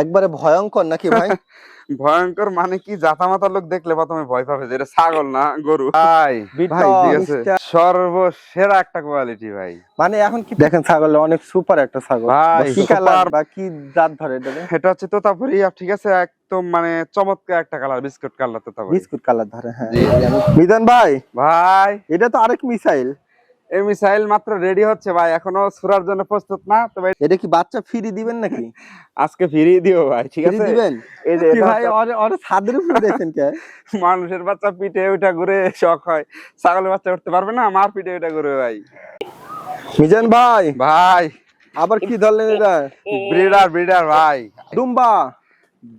একবারে ভয়ঙ্কর নাকি ভাই? ভয়ঙ্কর মানে কি, জাতামাতা লোক দেখলে প্রথমে ভয় পাবে যে এটা ছাগল না গরু। ভাই ভাই ঠিক আছে, সর্বসেরা একটা কোয়ালিটি ভাই। মানে এখন কি দেখেন, ছাগল অনেক সুপার একটা ছাগল ভাই কি কালার বা কি জাত ধরে এটা? এটা হচ্ছে তোতাপুরি, ঠিক আছে, একদম মানে চমৎকার একটা colour, biscuit colour Totapuri. Biscuit colour ধরে, হ্যাঁ। মিজান ভাই, ভাই এটা তো আরেক মিসাইল। এই মিসাইল মাত্র রেডি হচ্ছে ভাই, এখনো ছুড়ার জন্য প্রস্তুত না। তবে এটা কি বাচ্চা ফ্রি দিবেন নাকি? আজকে ফিরিয়ে দিও ভাই, ঠিক আছে? দিবেন এই যে কি ভাই, ওরে ছাদের উপর দিয়েছেন কে? মানুষের বাচ্চা পিঠে ওইটা ঘুরে শখ হয়, ছাগলের বাচ্চা উঠতে পারবে না, আমার পিঠে ওইটা ঘুরে ভাই। মিজান ভাই, ভাই আবার কি ধরলেন এটা? ব্রিডার ভাই, দুম্বা।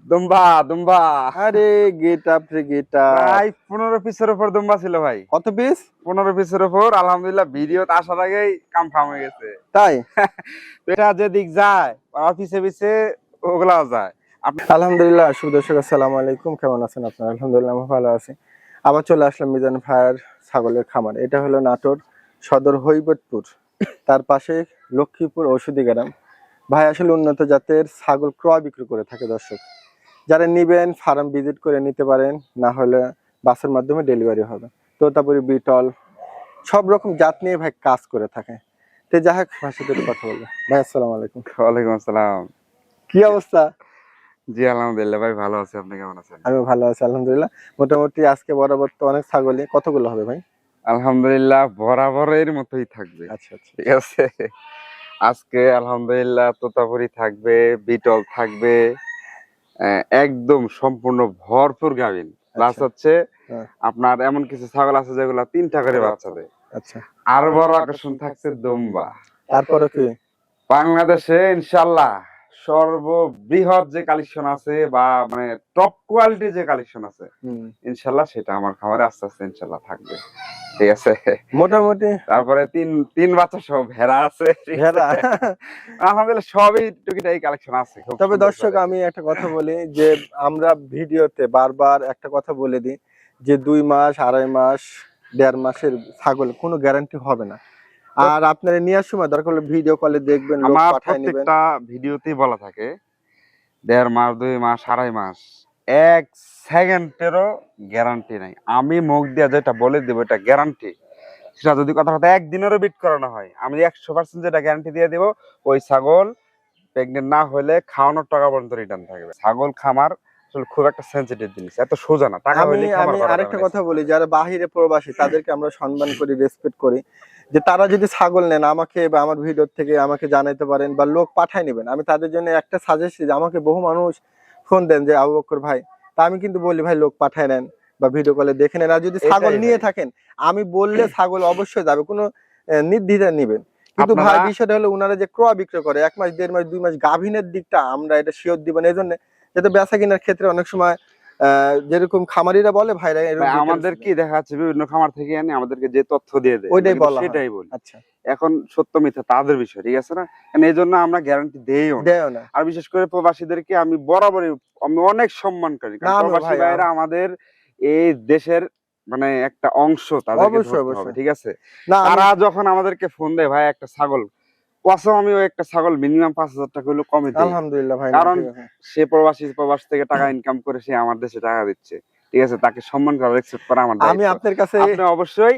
দুম্বা। আরে গেট আপ রে গেট আপ ভাই 15 পিসের উপর দুম্বা ছিল ভাই। কত পিস? 15 পিসের উপর। আলহামদুলিল্লাহ ভিডিওতে আসার আগেই কনফার্ম হয়ে গেছে। তাই এটা যেদিক যায় আর পিছে পিছে ওগুলাও যায়। আলহামদুলিল্লাহ। শুভ দর্শক, আসসালামু আলাইকুম। কেমন আছেন আপনারা? আলহামদুলিল্লাহ আমি ভালো আছি। আবার চলে আসলাম মিজান ভাইয়ের ছাগলের খামার। এটা হলো নাটোর সদর হৈবতপুর, তার পাশে লক্ষ্মীপুর ঔষধি গ্রাম। ভাই আসলে উন্নত জাতের ছাগল ক্রয় বিক্রি করে থাকে। দর্শক যারা নিবেন ফার্ম ভিজিট করে নিতে পারেন, না হলে বাসের মাধ্যমে ডেলিভারি হবে। তোতাপুরি, বিটল সব রকম জাত নিয়ে ভাই কাজ করে থাকে। তো যাই হোক, ভাইয়ের সাথে একটু কথা বলবো। ভাই আসসালামু আলাইকুম। ওয়ালাইকুম আসসালাম। কি অবস্থা? জি আলহামদুলিল্লাহ ভাই ভালো আছি, আপনি কেমন আছেন? আমি ভালো আছি আলহামদুলিল্লাহ। মোটামুটি আজকে বরাবর তো অনেক ছাগলই, কতগুলো হবে ভাই? আলহামদুলিল্লাহ বরাবরের মতোই থাকবে। আচ্ছা আচ্ছা, ঠিক আছে, আজকে আলহামদুলিল্লাহ তোতাপুরি থাকবে, বিটল থাকবে, একদম সম্পূর্ণ ভরপুর গাভীন। প্লাস হচ্ছে আপনার এমন কিছু ছাগল আছে যেগুলা 3টা করে বাচ্চা দেয়। আচ্ছা, আর বড় আকর্ষণ থাকছে দুম্বা। তারপরে কি বাংলাদেশে ইনশাআল্লাহ সর্ববৃহৎ যে কালেকশন আছে বা মানে টপ কোয়ালিটি যে কালেকশন আছে, ইনশাআল্লাহ সেটা আমার খামারে আস্তে আস্তে ইনশাআল্লাহ থাকবে। ঠিক আছে, মোটামুটি। তারপরে তিন বাচ্চা সব ভেড়া আছে, ভেড়া আলহামদুলিল্লাহ সবই টুকিটাকি কালেকশন আছে। তবে দর্শক আমি একটা কথা বলি, যে আমরা ভিডিওতে বারবার একটা কথা বলে দিই যে 2 মাস, 2.5 মাস, 1.5 মাসের ছাগল কোনো গ্যারান্টি হবে না। আর আপনারা নেওয়ার সময় দরকার হলে ভিডিও কলে দেখবেন, লোক আমার পাঠায় নেবেন। প্রত্যেকটা ভিডিওতেই বলা থাকে 1.5 মাস, 2 মাস, 2.5 মাস, 1 সেকেন্ডেরও গ্যারান্টি নাই। আমি মুখ দিয়ে যেটা বলে দেবো এটা গ্যারান্টি। সেটা যদি কথা একদিনেরও বিট করানো হয়, আমি 100% যেটা গ্যারান্টি দিয়ে দেবো, ওই ছাগল প্রেগনেন্ট না হলে খাওয়ানোর টাকা পর্যন্ত রিটার্ন থাকবে। ছাগল খামার আসলে খুব একটা সেনসিটিভ জিনিস, এত সোজা না। টাকা হইলে খামার করা। আরেকটা কথা বলি, যারা বাহিরে প্রবাসী তাদেরকে আমরা সম্মান করি, রেসপেক্ট করি, যে তারা যদি ছাগল নেন আমাকে বা আমার ভিডিও থেকে আমাকে জানাইতে পারেন বা লোক পাঠায় নেবেন। আমি তাদের জন্য একটা সাজেস্ট, যে আমাকে বহু মানুষ ফোন দেন যে আবু বকর ভাই, তা আমি কিন্তু বলি ভাই লোক পাঠায় নেন বা ভিডিও কলে দেখে নেন। আর যদি ছাগল নিয়ে থাকেন, আমি বললে ছাগল অবশ্যই যাবে, কোনো নির্দ্বিধায় নিবেন। কিন্তু ভাই বিষয়টা হলো উনারা যে ক্রয় বিক্রয় করে 1 মাস, 1.5 মাস, 2 মাস গাভীনের দিকটা আমরা এটা শিওর দিবেন। এই জন্য যাতে বেচা কেনার ক্ষেত্রে অনেক সময় যেরকম খামারিরা বলে ভাইরা আমাদের কি দেখা যাচ্ছে বিভিন্ন খামার থেকে আনি আমাদেরকে যে তথ্য দিয়ে দেয় ওইটাই বলা, সেটাই বলি। আচ্ছা, এখন সত্য মিথ্যা তাদের বিষয়, ঠিক আছে না? এই জন্য আমরা গ্যারান্টি দেইও না। আর বিশেষ করে প্রবাসীদেরকে আমি বরাবরই আমি অনেক সম্মান করি, কারণ প্রবাসী ভাইরা আমাদের এই দেশের মানে একটা অংশ, তাদেরকে ধরতে হবে, ঠিক আছে? তারা যখন আমাদেরকে ফোন দেয় ভাই একটা ছাগল, কসম আমি ওই একটা ছাগল মিনিমাম 5,000 টাকা হলো কমে দিই, আলহামদুলিল্লাহ ভাই। কারণ সে প্রবাস থেকে টাকা ইনকাম করে সে আমার দেশে টাকা দিচ্ছে, ঠিক আছে? তাকে সম্মান করা, রেসপেক্ট করা আমার দায়িত্ব। আমি আপনার কাছে, আপনি অবশ্যই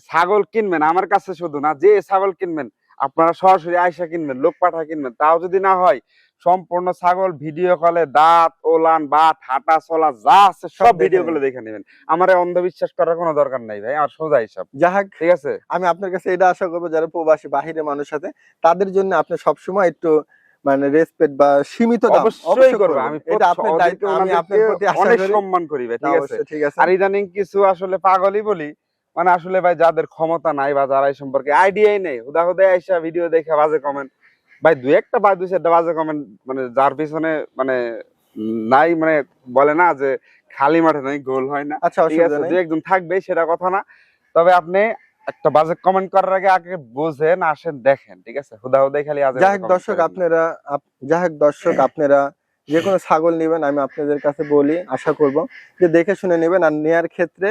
ছাগল কিনবেন আমার কাছে শুধু না, যে ছাগল কিনবেন আপনারা সরাসরি আয়সা কিনবেন, লোক পাঠা কিনবেন। তাও যদি না হয়, সম্পূর্ণ ছাগল ভিডিও কলে দাঁত, ওলান, বাট, হাঁটা চলা যা আছে সব ভিডিও কলে দেখে নেবেন। আমার অন্ধবিশ্বাস করার কোনো দরকার নাই ভাই, আমার সোজা হিসাব। যাক, ঠিক আছে, আমি আপনার কাছে এটা আশা করবো যারা প্রবাসী বাহিরে মানুষ আছে তাদের জন্য আপনি সবসময় একটু মানে রেসপেক্ট বা সীমিত দাম অবশ্যই করব। আমি এটা আপনার দায়িত্ব, আমি আপনার প্রতি অনেক সম্মান করি ভাই, ঠিক আছে? আর ইদানিং কিছু আসলে পাগলই বলি, মানে আসলে ভাই যাদের ক্ষমতা নাই বা যারা এই সম্পর্কে আইডিয়াই নেই, হুদাহুদা আইসা ভিডিও দেখে বাজে কমেন্ট, ভাই 2-1টা বা 2-4টা বাজে কমেন্ট, মানে যার পিছনে মানে নাই, মানে বলে না যে খালি মাঠে নাই গোল হয় না। আচ্ছা, ঠিক আছে, যে একজন থাকবে সেটা কথা না। তবে আপনি একটা বাজে কমেন্ট করার আগে বুঝেন, আসেন, দেখেন, ঠিক আছে? হুদাহুদাই খালি যাই হোক দর্শক আপনারা যে কোনো ছাগল নেবেন, আমি আপনাদের কাছে বলি, আশা করব যে দেখে শুনে নেবেন। আর নেয়ার ক্ষেত্রে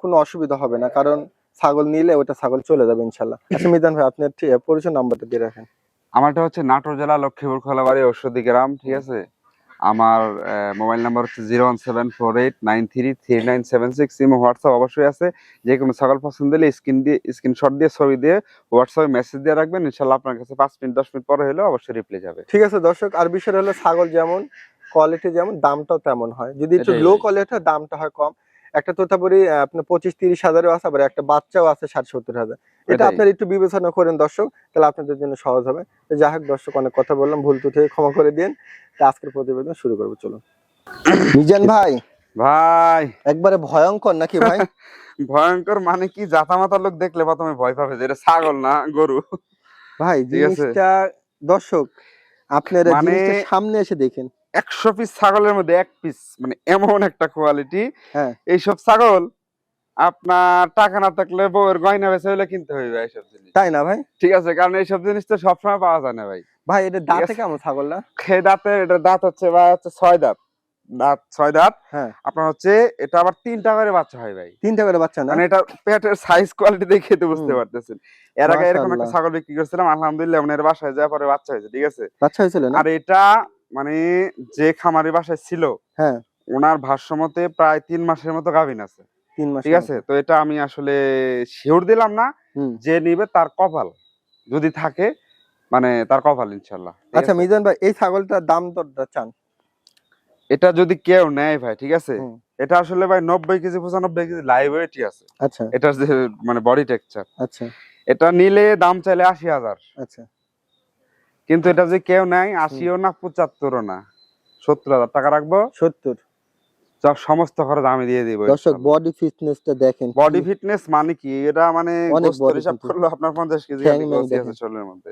কোনো অসুবিধা হবে না, কারণ ছাগল নিলে ওটা ছাগল চলে যাবে ইনশাল্লাহ। আচ্ছা মিজান ভাই, আপনার পরিচয় নাম্বারটা দিয়ে রাখেন। আমারটা হচ্ছে নাটোর জেলা লক্ষ্মীপুর খোলাবাড়ি ঔষধি গ্রাম, ঠিক আছে? আমার মোবাইল নাম্বার হচ্ছে 01748933976। ইমো হোয়াটসঅ্যাপ অবশ্যই আছে। যে কোনো ছাগল পছন্দ হলে স্ক্রিনশট দিয়ে ছবি দিয়ে হোয়াটসঅ্যাপে মেসেজ দিয়ে রাখবেন, ইনশাল্লাহ আপনার কাছে 5 মিনিট 10 মিনিট পরে হলেও অবশ্যই রিপ্লাই যাবে। ঠিক আছে দর্শক, আর বিষয় হলো ছাগল যেমন কোয়ালিটি যেমন দামটাও তেমন হয়। যদি একটু এটাই লো ভাই। কোয়ালিটি হয় দামটা হয় কম। একটা তোতাপুরি আপনার 25-30 হাজারও আছে, আবার একটা বাচ্চাও আছে 60-70 হাজার। এটা এটাই। আপনার একটু বিবেচনা করেন দর্শক, তাহলে আপনাদের জন্য সহজ হবে। তো যাই হোক দর্শক, অনেক কথা বললাম, ভুল ত্রুটি ক্ষমা করে দিন। তো আজকের প্রতিবেদন শুরু করবো, চলুন। মিজান ভাই, ভাই একবারে ভয়ঙ্কর নাকি ভাই? ভয়ঙ্কর মানে কি, জাতামাতা লোক দেখলে প্রথমে ভয় পাবে যে এটা ছাগল না গরু। ভাই ঠিক আছে, জিনিসটা দর্শক আপনারা মানে জিনিসটা সামনে এসে দেখেন। 100 পিস ছাগলের মধ্যে 1 পিস, মানে এমন একটা কোয়ালিটি। হ্যাঁ এইসব ছাগল আপনার টাকা না থাকলে বউয়ের গয়না বেচে হলে কিনতে হইবে এইসব জিনিস। তাই না ভাই? ঠিক আছে, কারণ এইসব জিনিস তো সবসময় পাওয়া যায় না ভাই। ভাই এটা ঠিক দাঁতে আছে, কেমন ছাগলটা? এটা দাঁত হচ্ছে ভাই হচ্ছে 6 দাঁত। দাঁত 6 দাঁত। হ্যাঁ আপনার হচ্ছে এটা আবার 3টা করে বাচ্চা হয় ভাই। 3টা করে বাচ্চা না? মানে এটা পেটের সাইজ কোয়ালিটি দেখে তো বুঝতে হুম, পারতেছেন। এর আগে এরকম একটা মাশাআল্লাহ। ছাগল বিক্রি করছিলাম, আলহামদুলিল্লাহ মানে এর বাসায় যাওয়ার পরে বাচ্চা হয়েছে। ঠিক আছে, বাচ্চা হয়েছিল না? আর এটা মানে যে খামারি বাসায় ছিল হ্যাঁ ওনার ভাষ্যমতে প্রায় 3 মাসের মতো গাভীন আছে। 3 ঠিক মাসের আছে, মতো। তো এটা আমি আসলে শিওর দিলাম না, হুম। যে নিবে তার কপাল, যদি থাকে মানে তার কপাল ইনশাল্লাহ। ঠিক আচ্ছা আছে, মিজান ভাই, এই ছাগলটার দাম দরটা চান? এটা যদি কেউ নেয় ভাই, ঠিক আছে, হুম। এটা আসলে ভাই 90 কেজি 95 কেজি লাইভ ওয়েটই আছে। আচ্ছা এটার যে মানে বডি টেক্সচার, আচ্ছা এটা নিলে দাম চাইলে 80,000। আচ্ছা। কিন্তু এটা যে কেউ নেয় হুম। 80ও না 75ও না, 70,000 টাকা রাখবো। 70। সব সমস্ত খরচ আমি দিয়ে দিব। দর্শক বডি ফিটনেসটা দেখেন, বডি কি ফিটনেস মানে কি, এটা মানে অনেক গোস্ত বডি হিসাব ফিটনেস। করলে আপনার 50 কেজি ঠ্যাং খালি ম্যাং গোস্ত আছে দেখেন, শরীরের মধ্যে।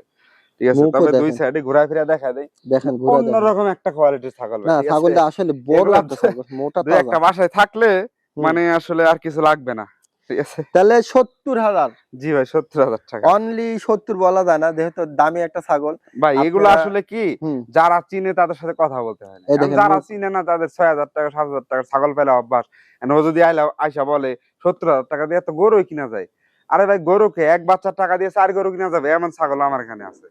ঠিক আছে, মুখও তবে দুই দেখেন, সাইডে ঘুরায় ফিরে দেখা দেয় দেখেন ঘুরে দেখেন। অন্যরকম একটা কোয়ালিটির ছাগল ভাই। না ঠিক আছে, ছাগলটা আসলে বড় এগুলা একটা ছাগল, মোটা দুই তাজা। একটা বাসায় থাকলে হুম। মানে আসলে আর কিছু লাগবে না। ঠিক আছে, তাহলে 70,000। জি ভাই 70,000 টাকা। অনলি 70 বলা যায় না, যেহেতু দামি একটা ছাগল। ভাই এগুলো আপনারা আসলে কি, হুম, যারা চিনে তাদের সাথে কথা বলতে হয় না, এই কারণ দেখেন যারা মুখ। চিনে না তাদের 6,000 টাকা 7,000 টাকা ছাগল পেলে অভ্যাস। And ও যদি আইসা বলে 70,000 টাকা দিয়ে তো গরুই কিনা যায়। আরে ভাই গরুকে এক বাচ্চার টাকা দিয়ে 4 গরু কিনা যাবে, এমন ছাগল আমার এখানে আছে।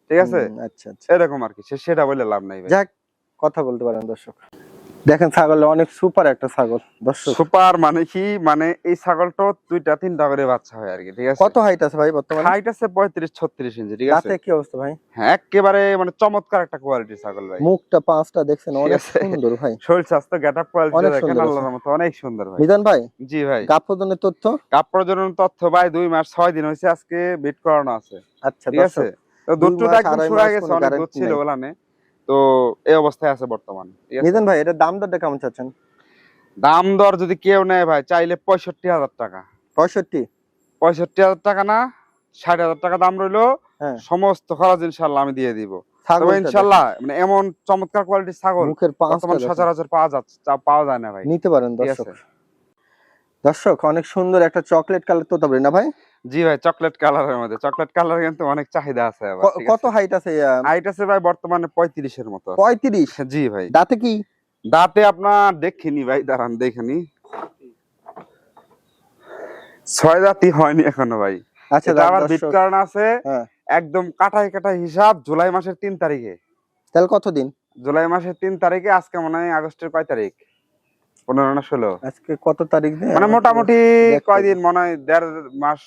ঠিক আছে, আচ্ছা আচ্ছা। এরকম আর কি, সেটা বলে লাভ নাই ভাই। যাক, কথা বলতে পারেন দর্শক। দেখেন ছাগল অনেক সুপার একটা ছাগল দর্শক। সুপার মানে কি, মানে এই ছাগলটা 2টা 3টা করে বাচ্চা হয় আর কি। ঠিক আছে, কত হাইট আছে ভাই বর্তমানে? হাইট আছে 35-36 ইঞ্চি। ঠিক আছে, দাঁতে কি অবস্থা ভাই? হ্যাঁ একেবারে মানে চমৎকার একটা কোয়ালিটির ছাগল ভাই। মুখটা পাঁচটা দেখছেন, ঠিক অনেক আছে, সুন্দর ভাই, শরীর স্বাস্থ্য গেটআপ কোয়ালিটি অনেক দেখেন সুন্দর আছে। আল্লাহর মতো অনেক সুন্দর ভাই। মিজান ভাই, জি ভাই, গাব প্রদানের তথ্য। কাপ প্রজনন তথ্য ভাই 2 মাস 6 দিন হয়েছে আজকে বিট করানো আছে। আচ্ছা ঠিক আছে, দর্শক, তো 2 দুধটুধ মাস একদম 2.5 শুকায় মাস গেছে, কোনো অনেক দুধ গ্যারান্টি ছিল নাই। ওলানে, তো এই অবস্থায় আছে বর্তমান। ঠিক আছে, মিজান ভাই, এটা দাম দরটা কেমন চাচ্ছেন? দাম দর যদি কেউ নেয় ভাই চাইলে 65,000 টাকা। 65? 65,000 টাকা না, 60,000 টাকা দাম রইলো। হ্যাঁ। সমস্ত খরচ ইনশাল্লাহ আমি দিয়ে দিব। তবে ছাগলটা ইনশাল্লাহ মানে এমন চমৎকার কোয়ালিটির ছাগল মুখের পাঁচটা বর্তমান দেখেন, সচরাচর পাওয়া যায় না ভাই। নিতে পারেন ঠিক দর্শক। আছে, দর্শক অনেক সুন্দর একটা চকলেট কালার তোতাপুরি না ভাই? জি ভাই, চকলেট কালারের মধ্যে, চকলেট কালার কিন্তু অনেক চাহিদা আছে আবার। ঠিক কত আছে, হাইট আছে? হাইট আছে ভাই বর্তমানে 35 এর মতো আছে। 35? জি ভাই, দাঁতে কি? দাঁতে আপনার দেখিনি ভাই, দাঁড়ান দেখিনি, 6 দাঁতই হয়নি এখনো ভাই। আচ্ছা এটা আবার বিট দর্শক। কারণ আছে হ্যাঁ, একদম কাটাই কাটাই হিসাব জুলাই মাসের 3 তারিখে। তাহলে কতদিন? জুলাই মাসের 3 তারিখে, আজকে মনে হয় আগস্টের কয় তারিখ, 15 না 16, আজকে কত তারিখ দিয়ে মানে মোটামুটি দেখতে কয়দিন হবে। মনে হয় 1.5 মাস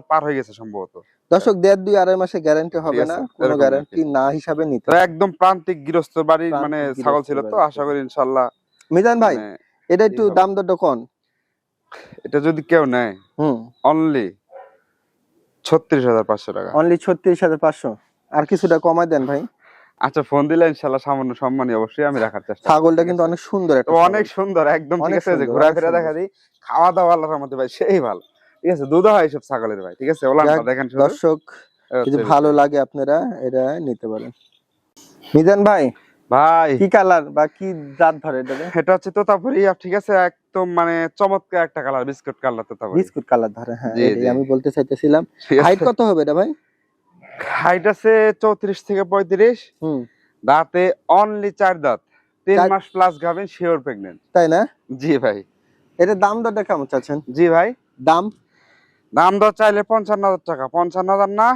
পার হয়ে গেছে সম্ভবত। দর্শক 1.5-2-2.5 মাসে গ্যারান্টি ঠিক হবে আছে, না, কোনো এরকম আর কি। গ্যারান্টি না হিসাবে নিতে তো একদম প্রান্তিক গৃহস্থ বাড়ির মানে প্রান্তিক ছাগল গৃহস্থ ছিল, তো বাড়ি। আশা করি ইনশাল্লাহ মিজান ভাই, মানে এটা ঠিক একটু হবে। দাম দরটা কোন? এটা যদি কেউ নেয় হুম, অনলি 36,500 টাকা। অনলি 36,500। আর কিছুটা কমায় দেন ভাই। আচ্ছা, ফোন দিলে ইনশাল্লাহ সামান্য সম্মানী অবশ্যই আমি রাখার চেষ্টা করব। ছাগলটা ঠিক কিন্তু আছে? অনেক সুন্দর একটা তো ছাগল। অনেক সুন্দর একদম। ঠিক অনেক আছে, যে সুন্দর, ঘোরা অনেক ফেরা দেখা সুন্দর। দিই, খাওয়া দাওয়া আল্লাহর মধ্যে ভাই সেই ভালো। ঠিক আছে, দুধও হয় সব ছাগলের ভাই। ঠিক আছে, ওলানটা যাক দেখেন শুধু। দর্শক, এই যদি হচ্ছে ভালো বিষয়। লাগে আপনারা এটা নিতে পারেন। মিজান ভাই, ভাই কি কালার বা কি জাত ধরে এটাকে? এটা হচ্ছে তোতাপুরি। ঠিক আছে, একদম মানে চমৎকার একটা colour, biscuit colour Totapuri. Biscuit colour ধরে, হ্যাঁ জি এটাই জি, আমি বলতে চাইতেছিলাম। ঠিক হাইট আছে। কত হবে এটা ভাই? হাইট আছে 34 থেকে 35। হুম, দাঁতে অনলি 4 দাঁত, 3 চার- মাস প্লাস গাবেন, শিওর প্রেগনেন্ট। তাই না? জি ভাই। এটার দাম দরটা কেমন চাচ্ছেন? জি ভাই, দাম দাম দর চাইলে 55,000 টাকা। 55,000 না,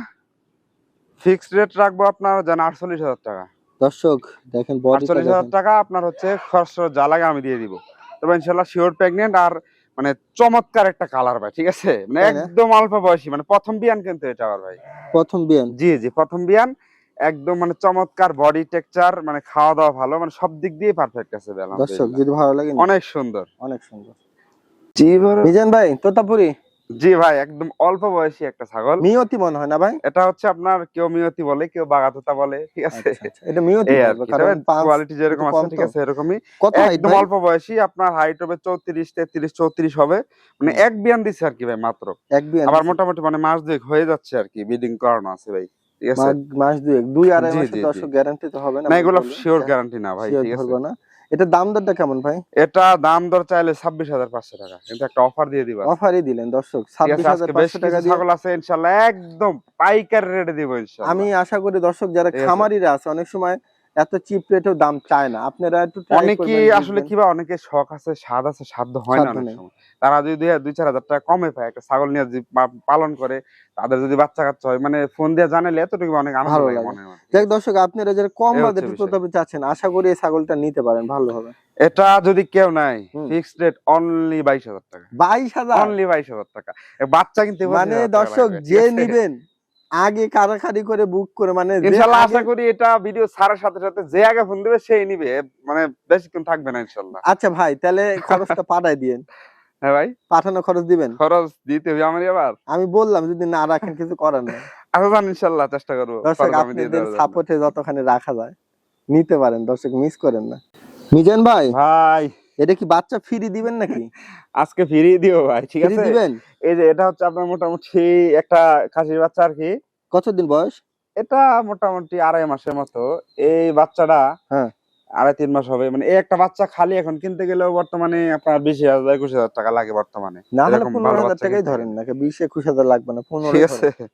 ফিক্সড রেট রাখবো আপনার জান 48,000 টাকা। দর্শক দেখেন বডিটা 48,000 দেখেন। টাকা আপনার হচ্ছে খরচ যা লাগে আমি দিয়ে দিব। তবে ইনশাআল্লাহ শিওর প্রেগনেন্ট আর মানে চমৎকার একটা কালার ভাই, ঠিক আছে? মানে তাই না? একদম অল্প বয়সী, মানে প্রথম বিয়ান কিন্তু এটা আমার ভাই। প্রথম বিয়ান। জি জি, প্রথম বিয়ান। একদম মানে চমৎকার বডি টেক্সচার, মানে খাওয়া দাওয়া ভালো, মানে সব দিক দিয়ে পারফেক্ট আছে ভাই, দর্শক আলহামদুলিল্লাহ। যদি ভালো লাগে নিন। অনেক সুন্দর। অনেক সুন্দর। জি ভাই। মিজান ভাই তোতাপুরি জি ভাই, একদম অল্প বয়সী একটা ছাগল। মিয়তি মনে হয় না ভাই? এটা হচ্ছে আপনার কেউ মিয়তি বলে, কেউ বাগাতোতা বলে, ঠিক আছে? আচ্ছা আচ্ছা, এটা মিয়তি এই আর বলবো কি, কারণ তবে পাঁচ কোয়ালিটি একটু যেরকম আছে কম ঠিক তো। আছে এরকমই। কত হাইট একদম ভাই? অল্প বয়সী, আপনার হাইট হবে 34, 33, 34 হবে। মানে হুম, এক বিয়ান দিচ্ছে আর কি ভাই মাত্র। এক বিয়ান আবার দিছে। মোটামুটি মানে মাস দুয়েক হয়ে যাচ্ছে আর কি, ব্রিডিং করানো আছে ভাই, ঠিক আছে? মাস দুয়েক, 2-2.5 জি মাসের জি জি। দর্শক গ্যারান্টি তো হবে না না, আমি এগুলো বলি। শিওর গ্যারান্টি না ভাই, শিওর ঠিক আছে? ধরবো না। এটা দাম দরটা কেমন ভাই? এটা দাম দর চাইলে 26,500 টাকা, কিন্তু একটা অফার দিয়ে দিব আজকে। অফারই দিলেন দর্শক, ঠিক আছে, আজকে বেশ 26,500 টাকা কিছু দিয়ে। ছাগল আছে ইনশাআল্লাহ, একদম পাইকারি রেটে দিব আমি ইনশাআল্লাহ। আশা করি দর্শক যারা ঠিক আছে। খামারিরা আছে অনেক সময় এত চিপ রেটেও দাম চায় না, আপনারা একটু ট্রাই করবেন, অনেকেই আসলে বুঝবেন। কি বা, অনেকে শখ আছে, স্বাদ আছে, সাধ্য হয় না সাধ্য অনেক নেই। সময়। তারা যদি 2-4 হাজার টাকা কমে পায়, একটা ছাগল নিয়ে যদি পালন করে, তাদের যদি বাচ্চা কাচ্চা হয়, মানে ফোন দিয়ে জানালে এতটুকু অনেক আনন্দ ভালো লাগে লাগে। মনের মধ্যে, ঠিক দেখ আছে? দর্শক আপনারা যারা কম এই হচ্ছে বাজেটে বিষয়। তোতাপুরি চাচ্ছেন আশা করি এই ছাগলটা নিতে পারেন, ভালো হবে। এটা যদি কেউ নাই, হুম, ফিক্সড রেট অনলি 22,000 টাকা। 22,000। অনলি 22,000 টাকা। বাচ্চা কিনতে মানে 25,000 টাকা দর্শক লাগবে, ঠিক যে আছে? নিবেন আগে কারাকারি করে বুক করে, মানে যে ইনশাআল্লাহ আগে। আশা করি এটা ভিডিও ছাড়ার সাথে সাথে যে আগে ফোন দিবে সেই নিবে, মানে বেশিক্ষণ থাকবে না ইনশাআল্লাহ। আচ্ছা ভাই তাহলে খরচটা পাঠাই দিয়েন। হ্যাঁ ভাই, পাঠানো খরচ দিবেন? খরচ দিতে হবে আমার এবার। আমি বললাম যদি না রাখেন কিছু করার নাই। আচ্ছা যান, ইনশাআল্লাহ চেষ্টা করবো দর্শক খরচ আমি দিয়ে আপনাদের দেওয়ার জন্য। সাপোর্টে যতখানি রাখা যায় নিতে পারেন, দর্শক মিস করেন না। মিজান ভাই ভাই এটা কি বাচ্চা ফ্রি দিবেন নাকি? আজকে ফিরিয়ে দিও ভাই, ঠিক ফ্রি আছে? দিবেন? এই যে এটা হচ্ছে আপনার মোটামুটি একটা খাসির বাচ্চা আর কি। কতদিন বয়স? এটা মোটামুটি 2.5 মাসের মতো। এই বাচ্চাটা হ্যাঁ, 2.5-3 মাস হবে। মানে এই একটা বাচ্চা খালি এখন কিনতে গেলেও বর্তমানে আপনার 20,000 21,000 টাকা লাগে বর্তমানে, না হলে এরকম ভালো 15,000 বাচ্চা টাকাই কিনতে ধরেন, গেলে, নাকি 20-21,000 লাগবে না, ঠিক 15ই আছে? ধরেন।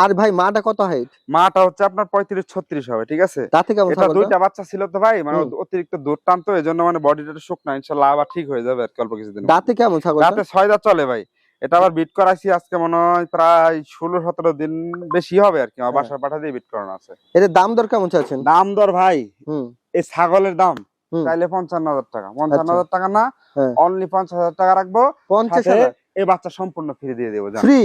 আর ভাই মাটা কত হাইট? মাটা হচ্ছে আপনার 35-36 হবে, ঠিক আছে? দাঁতে কেমন এটা ছাগলটা? দুইটা বাচ্চা ছিল তো ভাই, মানে হুম, অতিরিক্ত দুধ টানতো, এই জন্য মানে বডিটা একটু শুকনা, ইনশাল্লাহ আবার ঠিক হয়ে যাবে আর কি অল্প কিছুদিনের মধ্যে। দাঁতে কেমন ছাগলটা? রাতে 6 দাঁত চলে ভাই। এটা আবার বিট করাইছি আজকে মনে হয় প্রায় 16-17 দিন বেশি হবে আর কি, আমার হ্যাঁ, বাসার পাঠা দিয়ে বিট করানো আছে। এটার দাম দর কেমন চাচ্ছেন? দাম দর ভাই, হুম, এই ছাগলের দাম হুম, চাইলে 55,000 টাকা, আচ্ছা, 55,000 টাকা না, হ্যাঁ, অনলি 50,000 টাকা রাখবো। সাথে 50,000 এই বাচ্চা সম্পূর্ণ ফ্রি দিয়ে দেবো, জান। ফ্রি?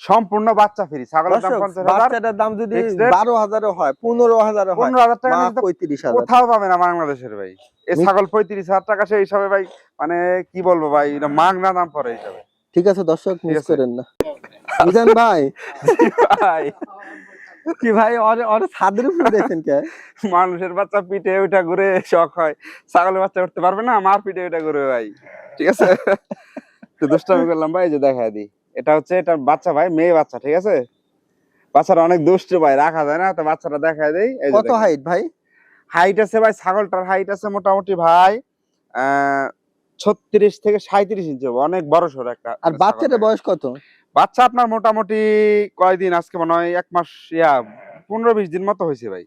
সম্পূর্ণ বাচ্চা ফ্রি, ছাগলের দাম দর্শক 50,000, বাচ্চাটার দাম যদি ফিক্সড রেট 12,000 হয়, 15,000 হয়, 15,000 টাকা মা নিলে তো 35,000। কোথাও পাবে না বাংলাদেশের ভাই। এই ছাগল 35,000 টাকা, সেই হিসাবে ভাই মানে কি বলবো ভাই, এটা মাগনা দাম পড়ে হিসাবে, ঠিক আছে দর্শক ঠিক মিস আছে? করেন না। মিজান ভাই জি ভাই, কি ভাই ওরে ওরে ছাদের উপরে দেখেন কে? মানুষের বাচ্চা পিঠে ওইটা ঘুরে শখ হয়, ছাগলের বাচ্চা উঠতে পারবে না, মার পিঠে ওইটা ঘুরে ভাই, ঠিক আছে? একটু দুষ্টামি করলাম ভাই, এই যে দেখায় দিই। এটা হচ্ছে এটা বাচ্চা ভাই, মেয়ে বাচ্চা, ঠিক আছে? বাচ্চাটা অনেক দুষ্ট ভাই, রাখা যায় না, তো বাচ্চাটা দেখায় দেই। এই যে কত দেখেন, হাইট ভাই? হাইট আছে ভাই, ছাগলটার হাইট আছে মোটামুটি ভাই আহ 36 থেকে 37 ইঞ্চি হবে, অনেক বড় সড়ো একটা আর ছাগল বাচ্চাটার ভাই। বয়স কত? বাচ্চা আপনার মোটামুটি কয়দিন, আজকে মনে হয় 1 মাস, 15-20 দিন মতো হয়েছে ভাই,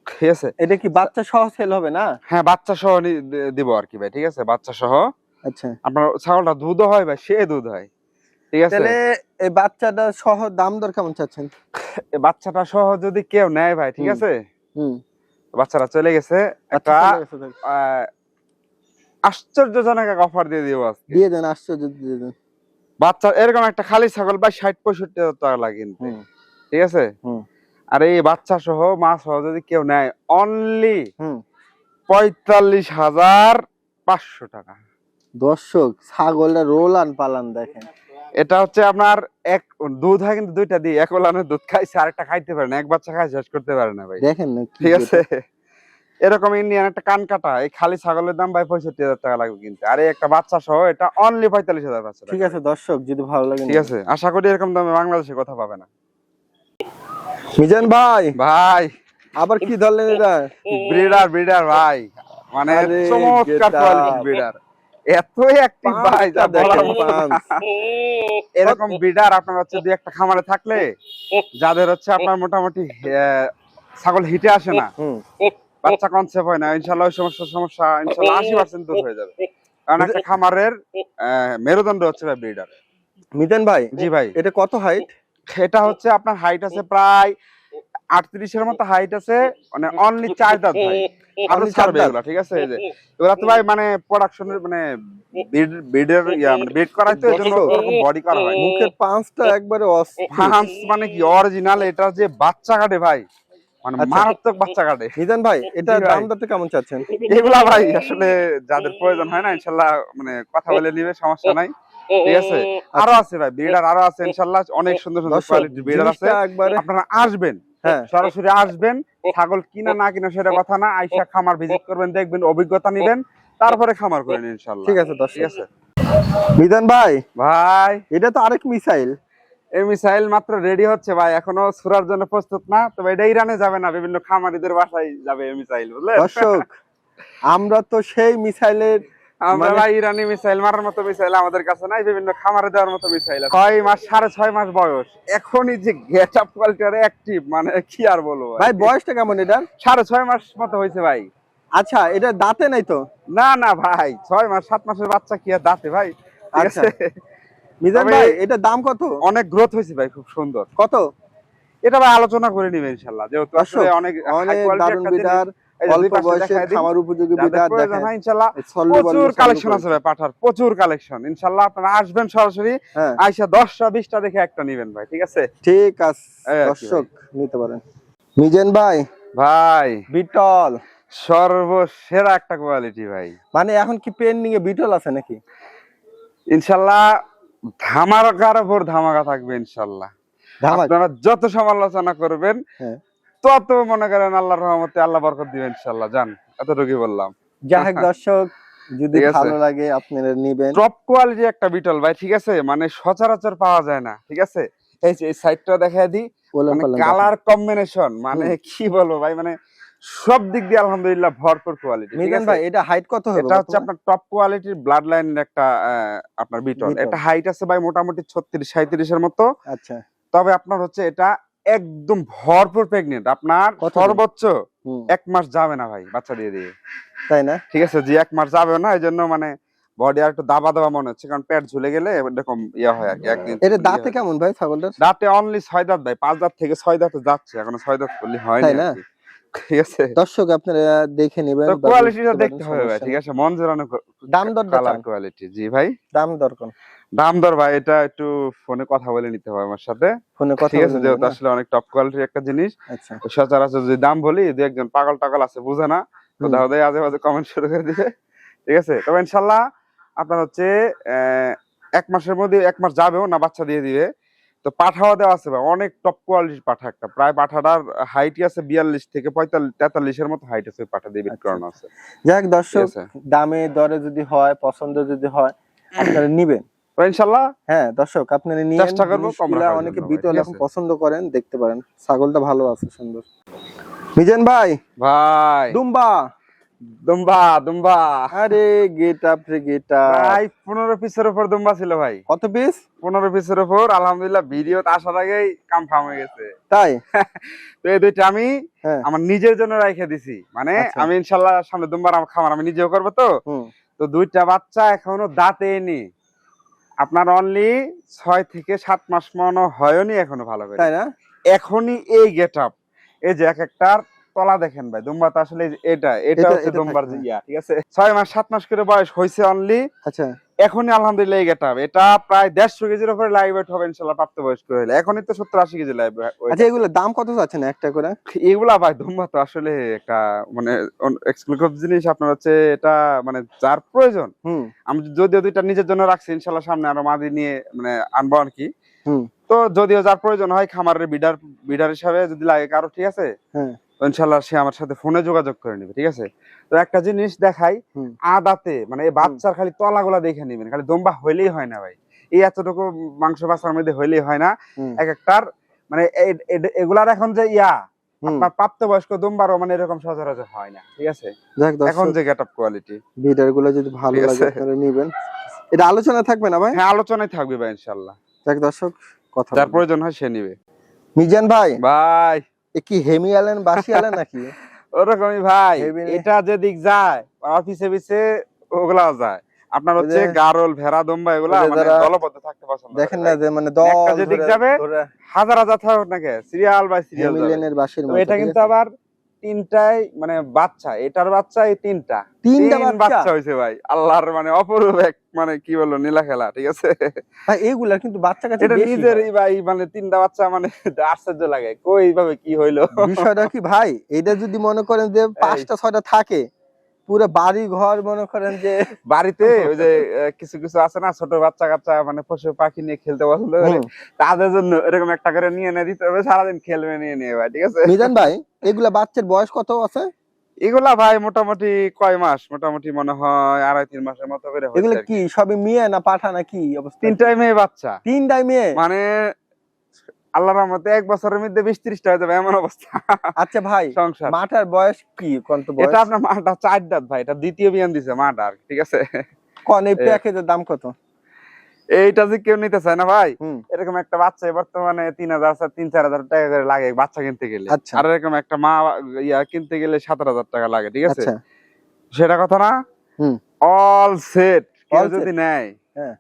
ঠিক আছে? এটা কি বাচ্চা সহ সেল হবে না? হ্যাঁ, বাচ্চা সহ দিব আর কি ভাই, ঠিক আছে? বাচ্চা সহ। আচ্ছা, আপনার ছাগলটা দুধও হয় ভাই, সে দুধ হয়, ঠিক আছে? তাহলে এই বাচ্চাটা সহ দাম দর কেমন চাচ্ছেন? এই বাচ্চাটা সহ যদি কেউ নেয় ভাই, ঠিক হুম, আছে? হুম, বাচ্চাটা চলে গেছে, আচ্ছা একটা চলে গেছে তাহলে। আহ, আশ্চর্যজনক এক অফার দিয়ে দিব আজকে। দিয়ে দেন, আশ্চর্য দিয়ে দেন। বাচ্চা এরকম একটা খালি ছাগল ভাই 60-65 হাজার টাকা লাগে কিনতে, হুম, ঠিক আছে? হুম, আর এই বাচ্চা সহ মা সহ যদি কেউ নেয়, অনলি হুম। 45,500 টাকা। দর্শক ছাগলটা রোল আন পালান দেখেন। এটা হচ্ছে আপনার এক দুধ হয়, কিন্তু দুইটা দিয়ে, এক ওলানের দুধ খাইছে, আরেকটা খাইতে পারে না, এক বাচ্চা খাই শেষ করতে পারে না ভাই, দেখেন না কি ঠিক আছে? যেটা। এরকম ইন্ডিয়ান একটা কান কাটা, এই খালি ছাগলের দাম ভাই 65,000 টাকা লাগবে কিনতে, আর এই একটা বাচ্চা সহ এটা অনলি 45,500 ঠিক টাকা আছে ভাই। দর্শক যদি ভালো লাগে ঠিক আছে, আশা করি এরকম দামে বাংলাদেশে কথা পাবে না মিজান ভাই। ভাই। আবার কি ধরলেন এটা? ব্রিডার ব্রিডার ভাই, মানে আরে চমৎকার গেটা কোয়ালিটির ব্রিডার, এতই অ্যাক্টিভ ভাই যা বলার দেখেন মতো না। পাঁচ। এরকম ব্রিডার আপনার হচ্ছে দুই একটা খামারে থাকলে, যাদের হচ্ছে আপনার মোটামুটি ছাগল হিটে আসে না, হুম। বাচ্চা কনসেপ্ট হয় না, ইনশাআল্লাহ ওই সমস্যা ইনশাআল্লাহ 80% দূর হয়ে যাবে, কারণ একটা খামারের মেরুদণ্ড হচ্ছে ভাই ব্রিডার। মিজান ভাই জি ভাই, এটা কত হাইট? এটা হচ্ছে আপনার হাইট আছে প্রায় 38-এর মতো হাইট আছে, মানে অনলি 4 দাঁত ভাই। আরো Only ছাড়বে 4 দাঁত? এগুলা, ঠিক আছে? এই যে এগুলা তো ভাই মানে প্রোডাকশনের মানে ব্রিডের মানে ব্রিড করাই তো, এজন্য দর্শক, ওরকম বডি করা হয়। মুখের পাঁচটা একবারে অস্থির। পাঁচ মানে কি অরিজিনাল, এটা যে বাচ্চা কাটে ভাই, মানে আচ্ছা। মারাত্মক বাচ্চা কাটে। মিজান ভাই, এটা জি ভাই। দাম দরটা কেমন চাচ্ছেন? এগুলা ভাই আসলে যাদের প্রয়োজন হয় না, ইনশাল্লাহ মানে কথা বলে নিবে, সমস্যা নাই, ঠিক আছে? আরো আছে ভাই, ব্রিডার আরো আছে ইনশাল্লাহ, অনেক সুন্দর সুন্দর দর্শক, কোয়ালিটির ব্রিডার আছে। জিনিসটা একবারে আপনারা আসবেন, হ্যাঁ, সরাসরি আসবেন, ছাগল কিনা না কিনা সেটা কথা না, আইসা খামার ভিজিট করবেন, দেখবেন, অভিজ্ঞতা নিবেন, তারপরে খামার করেন ইনশাল্লাহ। ঠিক আছে ঠিক দর্শক। আছে মিজান ভাই, ভাই, এটা তো আরেক মিসাইল। এই মিসাইল মাত্র রেডি হচ্ছে ভাই, এখনো ছুড়ার জন্য প্রস্তুত না, তবে এটা ইরানে যাবে না, বিভিন্ন খামারিদের বাসায় যাবে এই মিসাইল, বুঝলেন? দর্শক, আমরা তো সেই মিসাইলের আমরা মানে- ভাই ইরানি মিসাইল মারার মতো মিসাইল আমাদের কাছে নাই, বিভিন্ন খামারে দেওয়ার মতো মিসাইল আছে। 6 মাস 6.5 মাস বয়স, এখনই যে গেট আপ কোয়ালিটি আর অ্যাক্টিভ, মানে কি আর বলবো ভাই, বয়সটা কেমন এটা? 6.5 মাস মতো হয়েছে ভাই। আচ্ছা, এটা দাঁতে নাই তো? না না ভাই, 6 মাস 7 মাসের বাচ্চা কি আর দাঁতে ভাই, ঠিক আচ্ছা। আছে? মিজান তবে ভাই, এটার দাম কত? অনেক গ্রোথ হয়েছে ভাই, খুব সুন্দর। কত? এটা ভাই আলোচনা করে নিবে ইনশাআল্লাহ, যেহেতু দর্শক, আসলে অনেক হাই অনেক কোয়ালিটি দারুণ একটা বিডার, জিনিস। এই যে দুই অল্প পাশে বয়সে দেখায় দিই, খামার উপযোগী যাদের বিডার প্রয়োজন দেখেন। হয় ইনশাআল্লাহ সল্লি প্রচুর বল্লি কালেকশন সল্লি আছে ভাই, পাঠার প্রচুর কালেকশন। ইনশাআল্লাহ আপনারা আসবেন সরাসরি, হ্যাঁ, আইসা 10টা 20টা দেখে একটা নিবেন ভাই, ঠিক আছে? ঠিক আছে এই আর কি দর্শক, নিতে পারেন। মিজান ভাই, ভাই বিটল সর্বসেরা একটা কোয়ালিটি ভাই, মানে এখন কি পেন্ডিং এ বিটল আছে নাকি? ইনশাআল্লাহ ধামাকার উপর ধামাকা থাকবে ইনশাআল্লাহ। ধামাক, আপনারা যত সমালোচনা করবেন হ্যাঁ, তত মনে করেন আল্লাহর রহমতে আল্লাহ বরকত দিবেন ইনশাআল্লাহ। জান, এতটুকুই বললাম। যাই হোক দর্শক, যদি ঠিক আছে। ভালো লাগে আপনারা নিবেন। টপ কোয়ালিটি একটা বিটল ভাই, ঠিক আছে? মানে সচরাচর পাওয়া যায় না, ঠিক আছে? এই যে এই সাইডটা দেখায় দিই, বলেন মানে বলেন কালার কম্বিনেশন, মানে কি বলবো ভাই, মানে সব দিক দিয়ে আলহামদুলিল্লাহ ভরপুর কোয়ালিটি, ঠিক মিজান আছে? ভাই, এটা হাইট কত হবে? এটা হচ্ছে আপনার টপ কোয়ালিটির ব্লাড লাইনের একটা আপনার বিটল। বিটল। এটা হাইট আছে ভাই মোটামুটি 36-37 এর মতো। আচ্ছা, তবে আপনার হচ্ছে এটা একদম ভরপুর প্রেগনেন্ট, আপনার কতদিন? সর্বোচ্চ হুম, 1 মাস যাবে না ভাই বাচ্চা দিয়ে দিয়ে, তাই না? ঠিক আছে? জি 1 মাস যাবে না, এই জন্য মানে বডি আর একটু দাবা দাবা মনে হচ্ছে, কারণ পেট ঝুলে গেলে এরকম ইয়া হয় আর কি, একদিন এটা দাঁতে কেমন ভাই ছাগলটার? দাঁতে অনলি 6 দাঁত ভাই, 5 দাঁত থেকে 6 দাঁতে যাচ্ছে, এখনো 6 দাঁত করলে হয়নি তাই না? আর কি, ঠিক আছে? দর্শক, আপনারা দেখে নেবেন, তো বা কোয়ালিটিটা বুঝতে দেখতে পারেন, হবে ভাই, সমস্যা ঠিক নেই। আছে? মন জোড়ানো দাম দর কালার দেখান। কোয়ালিটি। জি ভাই, দাম দর কোন? দাম দর ভাই এটা একটু ফোনে কথা বলে নিতে হবে আমার সাথে, ফোনে কথা ঠিক আছে? বলে যেহেতু নেবেন না? আসলে অনেক টপ কোয়ালিটির একটা জিনিস, আচ্ছা, তো সচরাচর যদি দাম বলি, দু একজন পাগল টাগল আছে বুঝে না, তো হুম। দাও আজে বাজে কমেন্ট শুরু করে দিবে, ঠিক আছে? তবে ইনশাল্লাহ আপনার হচ্ছে 1 মাসের মধ্যে, 1 মাস যাবেও না বাচ্চা দিয়ে দিবে। তো পাঠাও দেওয়া আছে ভাই, অনেক টপ কোয়ালিটির পাঠা, একটা প্রায় পাঠাটার হাইটই আছে 42 থেকে 43 এর মতো হাইট আছে, ওই পাঠা দিয়ে বিট আচ্ছা। করানো আছে, যাই হোক ঠিক দর্শক, আছে? দামে দরে যদি হয়, পছন্দ যদি হয়, আপনারা নিবেন। তো ইনশাল্লাহ হ্যাঁ দর্শক, আপনারা নিয়েন, চেষ্টা করবো কম জিনিসগুলা রাখার অনেকে জন্য ভাই, বিটল ঠিক এখন আছে? পছন্দ করেন, দেখতে পারেন ছাগলটা ভালো আছে, সুন্দর। মিজান ভাই, ভাই দুম্বা, দুম্বা দুম্বা আরে গেট আপ রে গেট আপ। ভাই 15 পিসের উপর দুম্বা ছিল ভাই, কত পিস? 15 পিসের উপর, আলহামদুলিল্লাহ ভিডিওতে আসার আগেই কনফার্ম হয়ে গেছে। তাই? তো এই দুইটা আমি হ্যাঁ, আমার নিজের জন্য রেখে দিছি, মানে আচ্ছা। আমি ইনশাল্লাহ সামনে দুম্বার আমার খামার আমি নিজেও করবো তো। হুম, তো দুইটা বাচ্চা এখনো দাঁতে নি, আপনার অনলি 6 থেকে 7 মাস মনে হয়নি এখনো ভালো করে, তাই না? এখনই এই গেট আপ, এই যে এক একটার তলা দেখেন ভাই, দুম্বা তো আসলে এটা এটা হচ্ছে এটা দুম্বার থাকে, যে ইয়া, ঠিক আছে? 6 মাস 7 মাস করে বয়স হয়েছে অনলি, আচ্ছা, এখনই আলহামদুলিল্লাহ এই গেট আপ, এটা প্রায় 150 কেজির উপরে লাইভ ওয়েট হবে ইনশাল্লাহ প্রাপ্তবয়স্ক হলে, এখনই তো 70-80 কেজি লাইভ ওয়েট। আচ্ছা, এগুলো দাম কত যাচ্ছেন একটা করে? এগুলা ভাই দুম্বা তো আসলে একটা মানে এক্সক্লুসিভ জিনিস, আপনার হচ্ছে এটা মানে যার প্রয়োজন, হুম, আমি যদিও দুইটা নিজের জন্য রাখছি, ইনশাল্লাহ সামনে আরো মাদি নিয়ে মানে আনবো আর কি। হুম, তো যদিও যার প্রয়োজন হয় খামারের বিডার হিসাবে যদি লাগে কারো, ঠিক আছে? হ্যাঁ, তো ইনশাল্লাহ সে আমার সাথে ফোনে যোগাযোগ করে নেবে, ঠিক আছে? তো একটা জিনিস দেখাই, হুম, আদাতে মানে এই বাচ্চার খালি তলাগুলা দেখে নিবেন, খালি দুম্বা হইলেই হয় না ভাই, এই এতটুকু মাংস বাচ্চার মধ্যে হইলেই হয় না, হুম, এক একটার মানে এগুলার এখন যে ইয়া হুম। আপনার প্রাপ্তবয়স্ক দুম্বারও মানে এরকম সচরাচর হয় না, ঠিক আছে? যাক এখন দর্শক, যে গেট আপ কোয়ালিটি, ভিডিও গুলো যদি ভালো ঠিক লাগে আছে? আপনারা নিবেন। এটা আলোচনা থাকবে না ভাই? হ্যাঁ আলোচনায় থাকবে ভাই ইনশাল্লাহ, যাক দর্শক, কথা যার বলবো। প্রয়োজন হয় সে নিবে। মিজান ভাই, ভাই এ কি হেমি আলেন বাসি আলেন নাকি? ওরকমই ভাই, হেবি রে। এটা যেদিক যায় আমার পিছে পিছে ওগুলাও যায়, আপনার ওই হচ্ছে যে- গারল ভেড়া দম্বা এগুলা ওই যে মানে যারা- দলবদ্ধ থাকতে পছন্দ দেখেন করে না ভাই। যে মানে দল একটা যেদিক ধরে যাবে, ধরে হাজার হাজার থাকুক না কে, সিরিয়াল বাই সিরিয়াল যাবে। হ্যামিলিয়নের বাঁশির তো মতো, এটা ঠিক কিন্তু আছে? আবার তিনটাই মানে বাচ্চা, এটার বাচ্চা এই তিনটা তিনটা তিন বাচ্চা? বাচ্চা হয়েছে ভাই, আল্লাহর মানে অপরূপ এক মানে কি বলবো নীলা খেলা, ঠিক আছে। ভাই এগুলা কিন্তু বাচ্চা কাছে এটা বেশি নিজেরই হয়। ভাই মানে তিনটা বাচ্চা মানে আশ্চর্য লাগে, কই ভাবে কি হইলো। বিষয়টা কি ভাই, এটা যদি মনে করেন যে 5টা 6টা থাকে, পুরো বাড়ি ঘর মনে করেন যে বাড়িতে ওই যে কিছু কিছু আছে না ছোট বাচ্চা কাচ্চা মানে পশু পাখি নিয়ে খেলতে পছন্দ করে, হুম। তাদের জন্য এরকম একটা করে নিয়ে এনে দিতে হবে, সারাদিন খেলবে নিয়ে নিয়ে ভাই, ঠিক আছে। মিজান ভাই এগুলা বাচ্চার বয়স কত আছে? এগুলা ভাই মোটামুটি কয় মাস, মোটামুটি মনে হয় 2.5-3 মাসের মতো করে হয়েছে এগুলো আর কি কি। সবই মেয়ে না পাঠা না কি অবস্থা? তিনটাই মেয়ে বাচ্চা, তিনটাই মেয়ে? মানে আল্লাহর রহমতে 1 বছরের মধ্যে 20-30টা হয়ে যাবে এমন অবস্থা। আচ্ছা ভাই, সংসার মাটার বয়স কি কোন বয়স? এটা আপনার মাটা 4 দাঁত ভাই, এটা দ্বিতীয় বিয়ান দিছে মাটা আর, ঠিক আছে। কোন এই প্যাকেজের দাম কত? এইটা যে কেউ নিতে চায় না ভাই, হুম। এরকম একটা বাচ্চা বর্তমানে 3,000-4,000 টাকা করে লাগে বাচ্চা কিনতে গেলে, আচ্ছা। আর এরকম একটা মা কিনতে গেলে 17,000 টাকা লাগে, ঠিক আছে। আচ্ছা। সেটা কথা না, হুম। অল সেট কেউ All set? যদি নেয় হ্যাঁ।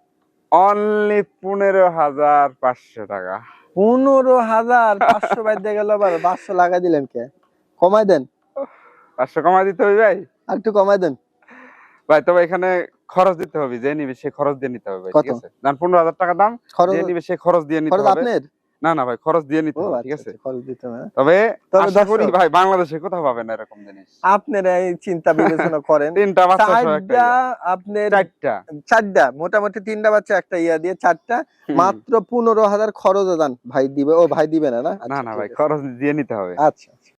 অনলি 15,500 টাকা। 15,500 বাইর দিয়ে গেল, আবার 500 লাগাই দিলেন কে? কমাই দেন, 500 কমাই দিতে হবে ভাই। আর একটু কমাই দেন। ভাই তবে এখানে খরচ দিতে হবে, যে নিবে সে খরচ দিয়ে নিতে হবে ভাই, কত? ঠিক আছে। জান 15,000 টাকা দাম, খরচ? যে নিবে সে খরচ দিয়ে নিতে খরচ হবে। আপনার? না না ভাই, খরচ দিয়ে নিতে ও হবে, আচ্ছা, ঠিক আছে। আচ্ছা, খরচ দিতে হবে। তবে তবে আশা করি দর্শক- ভাই বাংলাদেশে কোথাও পাবেন না এরকম জিনিস। আপনারা এই চিন্তা বিবেচনা করেন। তিনটা বাচ্চা সহ একটা চারটা ইয়া। আপনার, চারটা। চারটা মোটামুটি, তিনটা বাচ্চা একটা ইয়া দিয়ে চারটা, হুম। মাত্র 15,000 খরচ দান ভাই দিবে। ও ভাই দিবে না? না না আচ্ছা, না ঠিক ভাই, আছে। খরচ দিয়ে নিতে হবে। আচ্ছা।